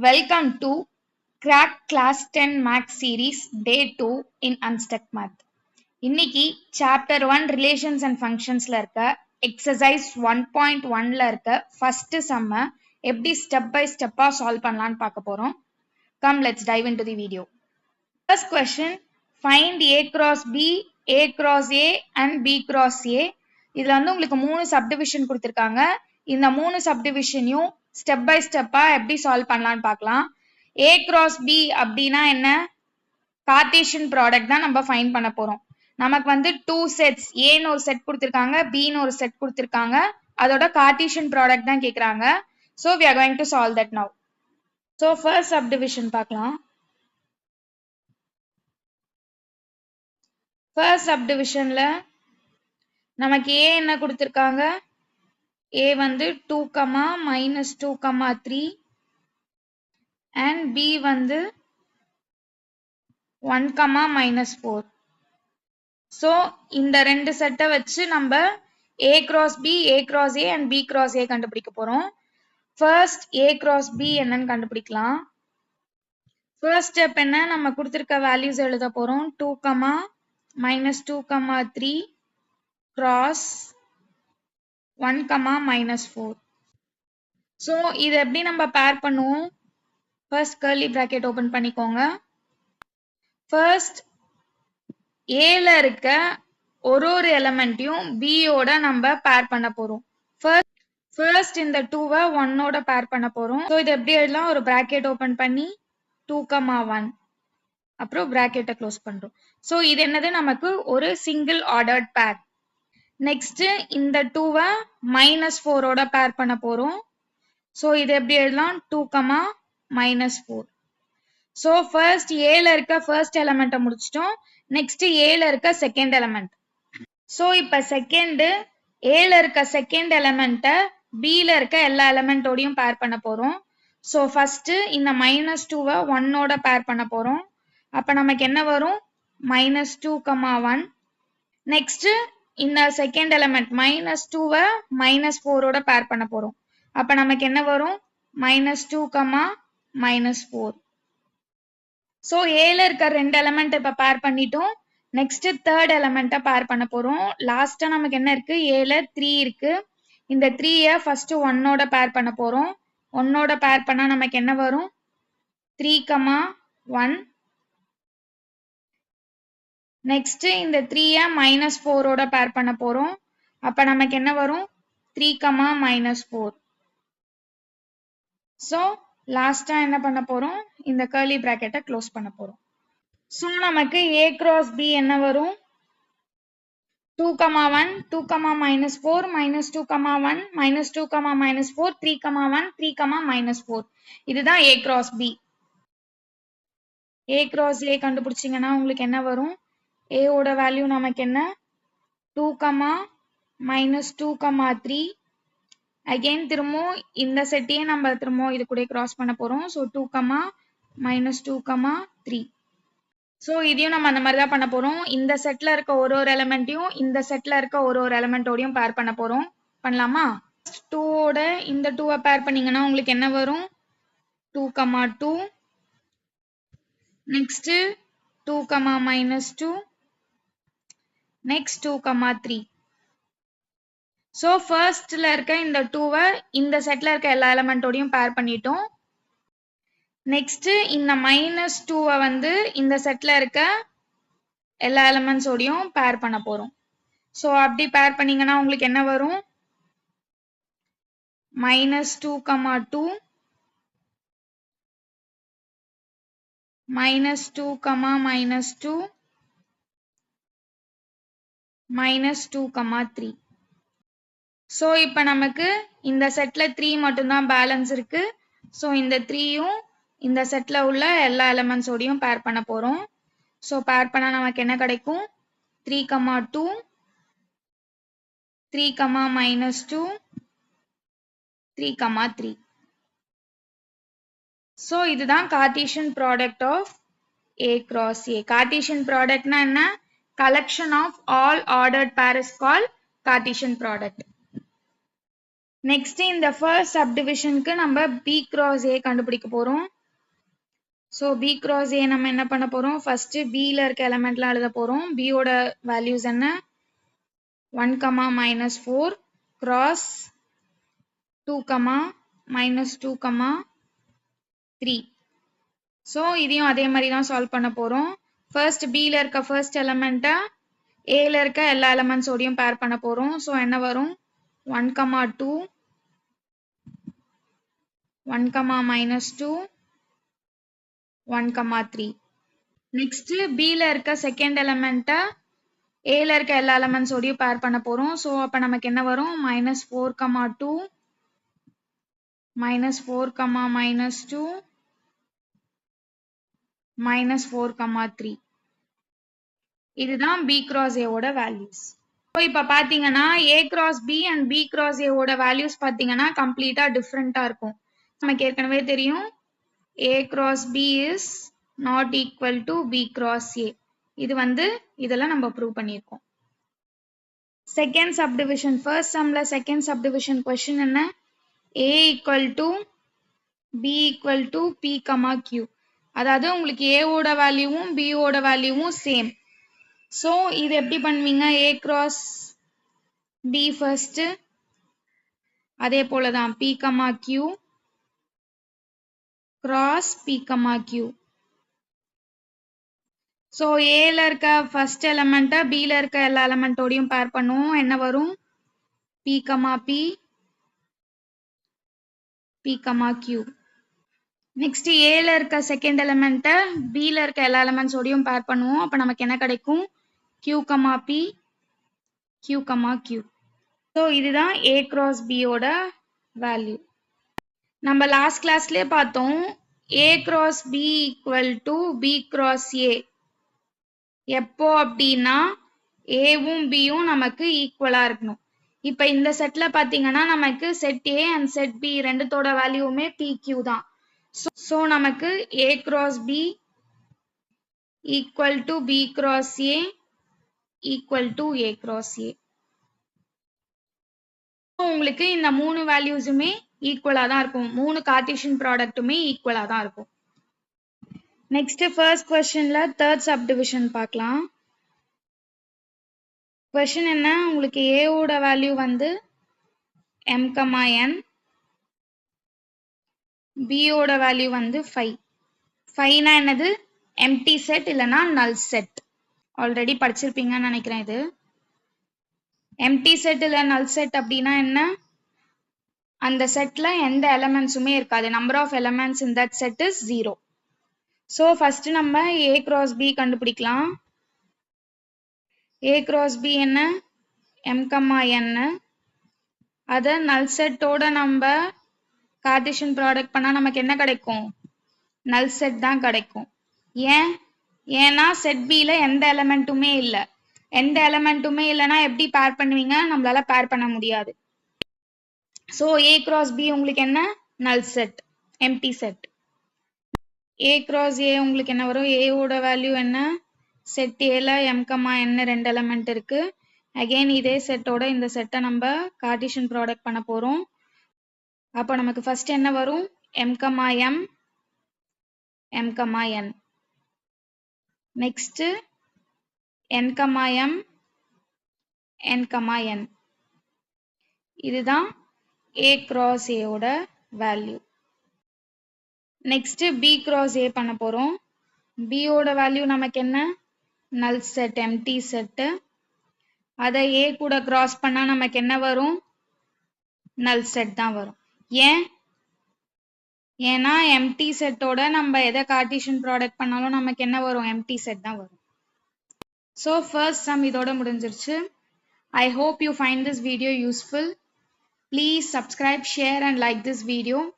Welcome to Crack Class 10 Max Series Day 2 in Unstuck Math. இன்னைக்கு Chapter 1 Relations and Functionsல இருக்க Exercise 1.1ல இருக்க first sum எப்படி step by step solve பண்ணலாம்னு பார்க்க போறோம். Come, let's dive into the video. First question, find A cross B, A cross A and B cross A. இதுல வந்து உங்களுக்கு மூணு subdivision கொடுத்திருக்காங்க. இந்த மூணு subdivisionயும் step by step எப்படி solve பண்ணலாம்னு பார்க்கலாம். A cross B அப்படின்னா என்ன? Cartesian product தான் நம்ம find பண்ண போறோம். நமக்கு வந்து two sets, A ன்னு ஒரு set கொடுத்திருக்காங்க, B ன்னு ஒரு set கொடுத்திருக்காங்க. அதோட Cartesian product தான் கேக்குறாங்க. So we are going to solve that now. So first subdivision பார்க்கலாம். First subdivisionல நமக்கு A என்ன கொடுத்திருக்காங்க? A வந்து 2, -2, 3 and B வந்து 1, -4. So இந்த ரெண்டு செட்டை வச்சு நம்ம A cross B, A cross A and B cross A கண்டுபிடிக்க போறோம். First A cross B என்னன்னு கண்டுபிடிக்கலாம். First step என்ன? நம்ம கொடுத்திருக்க values எழுத போறோம். 2, -2, 3 cross 1, -4. So இது எப்படி நம்ம pair பண்ணுவோம்? First curly bracket open பண்ணிக்கோங்க. First Aல இருக்க ஒரு எலிமெண்ட்டையும் B ஓட நம்ம pair பண்ண போறோம். First இந்த 2-வை 1 ஓட pair பண்ண போறோம். So இது எப்படி எழுதலாம்? ஒரு bracket open பண்ணி 2, 1 அப்புறம் bracket close பண்றோம். So இது என்னது? நமக்கு ஒரு single ordered pair. Next இந்த 2-வை -4 ஓட pair பண்ண போறோம். So இது எப்படி எழுதலாம்? 2, -4. So first Aல இருக்க first element முடிச்சிட்டோம். Next Aல இருக்க second element. So இப்ப second Aல இருக்க second element Bல இருக்க எல்லா element ஓடையும் pair பண்ண போறோம். So first இந்த -2-வை 1 ஓட pair பண்ண போறோம். அப்ப நமக்கு என்ன வரும்? -2, 1. Next இந்த second element -2-வை -4 ஓட pair பண்ண போறோம். அப்ப நமக்கு என்ன வரும்? -2, -4. So Aல இருக்க ரெண்டு element இப்ப pair பண்ணிட்டோம். Next third element pair பண்ண போறோம். Last நமக்கு என்ன இருக்கு? Aல 3 இருக்கு. இந்த 3-ய first 1 ஓட pair பண்ண போறோம். 1 ஓட pair பண்ணா நமக்கு என்ன வரும்? 3, 1. Next இந்த 3-ய -4 ஓட pair பண்ண போறோம். அப்ப நமக்கு என்ன வரும்? 3, -4. So last என்ன பண்ண போறோம்? இந்த curly bracket close பண்ண போறோம். So நமக்கு A cross B என்ன வரும்? 2, 1, 2, -4, -2, 1, -2, -4, 3, 1, 3, -4. இதுதான் A cross B. A cross A கண்டுபிடிச்சிங்கன்னா உங்களுக்கு என்ன வரும்? A ஓட வேல்யூ நமக்கு என்ன? 2, -2, 3. Again திரும்பவும் இந்த செட்டையே நம்ம திரும்பவும் இது கூட cross பண்ண போறோம். So 2, -2, 3. So இதையும் நம்ம அந்த மாதிரி தான் பண்ண போறோம். இந்த செட்ல இருக்க ஒரு எலிமெண்ட்டையும் இந்த செட்ல இருக்க ஒரு எலிமெண்டோடையும் pair பண்ண போறோம். பண்ணலாமா? 2 ஓட இந்த 2-வை pair பண்ணீங்கன்னா உங்களுக்கு என்ன வரும்? 2, 2. Next 2, -2. Next 2, 3. So firstல இருக்க இந்த 2-வை இந்த செட்ல இருக்க எல்லா எலிமெண்டோடையும் pair பண்ணிட்டோம். Next இந்த -2-வை வந்து இந்த செட்ல இருக்க எல்லா elements ஓடையும் pair பண்ண போறோம். So அப்படி pair பண்ணீங்கன்னா உங்களுக்கு என்ன வரும்? -2, 2. -2, -2. -2, 3. So இப்ப நமக்கு இந்த செட்ல 3 மட்டும்தான் பேலன்ஸ் இருக்கு. So இந்த 3யும் இந்த செட்ல உள்ள எல்லா elements ஓடையும் pair பண்ண போறோம். So pair பண்ணா நமக்கு என்ன கிடைக்கும்? 3, 2, 3, -2, 3, 3. So இதுதான் Cartesian product of A cross A. Cartesian product னா என்ன? Collection of all ordered pair is called Cartesian product. Next இந்த ஃபர்ஸ்ட் சப்டிவிஷனுக்கு நம்ம B cross A கண்டுபிடிக்க போறோம். ஸோ B cross A நம்ம என்ன பண்ண போறோம்? ஃபர்ஸ்ட் Bல இருக்க எலிமெண்ட்லாம் எழுத போறோம். B ஓட வேல்யூஸ் என்ன? 1, -4 cross 2, -2, 3. ஸோ இதையும் அதே மாதிரி தான் சால்வ் பண்ண போறோம். ஃபர்ஸ்ட் Bல இருக்க ஃபர்ஸ்ட் எலிமெண்ட்டை Aல இருக்க எல்லா எலிமெண்ட்ஸோடையும் பேர் பண்ண போறோம். ஸோ என்ன வரும்? 1, 2, 1, -2, 1, 3. நெக்ஸ்ட் Bல இருக்க செகண்ட் எலிமெண்ட்டை Aல இருக்க எல்லா எலிமெண்ட்ஸோடையும் பேர் பண்ண போறோம். ஸோ அப்ப நமக்கு என்ன வரும்? -4, 2, -4, -2, -4, 3. இதுதான் B cross A ஓட வேல்யூஸ். ஸோ இப்போ பார்த்தீங்கன்னா A cross B and B cross A ஓட வேல்யூஸ் பார்த்தீங்கன்னா கம்ப்ளீட்டா டிஃப்ரெண்டா இருக்கும். நமக்கு ஏற்கனவே தெரியும் A cross B is not equal to B cross A. இது இதெல்லாம் நம்ம ப்ரூவ் பண்ணியிருக்கோம். செகண்ட் சப்டிவிஷன் ஃபர்ஸ்ட் சம்ல செகண்ட் சப்டிவிஷன் கொஸ்டின் என்ன? A equal to B equal to P, Q. அதாவது உங்களுக்கு A ஓட வேல்யூவும் B ஓட வேல்யூவும் சேம். ஸோ இது எப்படி பண்ணுவீங்க? A cross B ஃபர்ஸ்ட், அதே போலதான் P, Q cross P, Q. So ஏல இருக்க ஃபர்ஸ்ட் எலிமெண்ட்டை Bல இருக்க எல்லா எலிமெண்டோடையும் பேர் பண்ணுவோம். என்ன வரும்? P, P, Q. நெக்ஸ்ட் ஏல இருக்க செகண்ட் எலிமெண்ட்டை Bல இருக்க எல்லா எலிமெண்ட்ஸோடையும் பேர் பண்ணுவோம். அப்ப நமக்கு என்ன கிடைக்கும்? Q, P, Q, Q. So இதுதான் A cross B ஓட வேல்யூ. நம்ம லாஸ்ட் கிளாஸ்லயே பார்த்தோம் A cross B equal to B cross A. எப்போ அப்படின்னா ஏவும் பியும் நமக்கு ஈக்குவலா இருக்கணும். இப்ப இந்த செட்ல பாத்தீங்கன்னா நமக்கு set A and set B ரெண்டுத்தோட வேல்யூவுமே PQ தான். ஸோ நமக்கு A cross B equal to B cross A equal to A cross A. உங்களுக்கு இந்த மூணு வேல்யூஸுமே ஈக்குவலா தான் இருக்கும். மூணு கார்ட்டீசியன் ப்ராடக்ட்டுமே ஈக்குவலா தான் இருக்கும். நெக்ஸ்ட் ஃபர்ஸ்ட் क्वेश्चनல தேர்ட் சப்டிவிஷன் பார்க்கலாம். क्वेश्चन என்ன? உங்களுக்கு A ஓட வேல்யூ m, n, B ஓட வேல்யூ 5. 5னா என்னது? எம்டி செட் இல்லனா நல் செட். ஆல்ரெடி படிச்சிருப்பீங்கன்னு நினைக்கிறேன். இது எம்டி செட் இல்ல நல் செட் அப்படின்னா என்ன? அந்த செட்ல எந்த எலிமெண்ட்ஸுமே இருக்காது. Number of elements in that set is 0. So first நம்ம A cross B கண்டுபிடிக்கலாம். A cross B என்ன? m, n. அத நல் செட்டோட நம்ம கார்ட்டீசியன் ப்ராடக்ட் பண்ணா நமக்கு என்ன கிடைக்கும்? நல் செட் தான் கிடைக்கும். ஏன்னா செட் Bல எந்த எலிமெண்ட்டுமே இல்ல. எந்த எலிமெண்ட்டுமே இல்லைன்னா எப்படி பேர் பண்ணுவீங்க? நம்மளால பேர் பண்ண முடியாது. ஸோ A cross B உங்களுக்கு என்ன? Null set, empty set. A cross A உங்களுக்கு என்ன வரும்? A ஓட வேல்யூ என்ன? செட் Aல m, n ரெண்டு எலிமெண்ட் இருக்கு. அகைன் இதே செட்டோட இந்த செட்டை நம்ம கார்ட்டீசியன் ப்ராடக்ட் பண்ண போறோம். அப்போ நமக்கு ஃபர்ஸ்ட் என்ன வரும்? m, m, n. Next n, m, n, n. இதுதான் A cross A ஓட value. Next B cross A பண்ண போறோம். B ஓட வேல்யூ நமக்கு என்ன? Null set, empty set. அதை A கூட கிராஸ் பண்ணா நமக்கு என்ன வரும்? நல் செட் தான் வரும். ஏன்னா எம்டி செட்டோட நம்ம எதை கார்ட்டீசியன் ப்ராடக்ட் பண்ணாலும் நமக்கு என்ன வரும்? எம்டி செட் தான் வரும். ஸோ ஃபர்ஸ்ட் சம் இதோட முடிஞ்சிருச்சு. I hope you find this video useful. Please subscribe, share and like this video.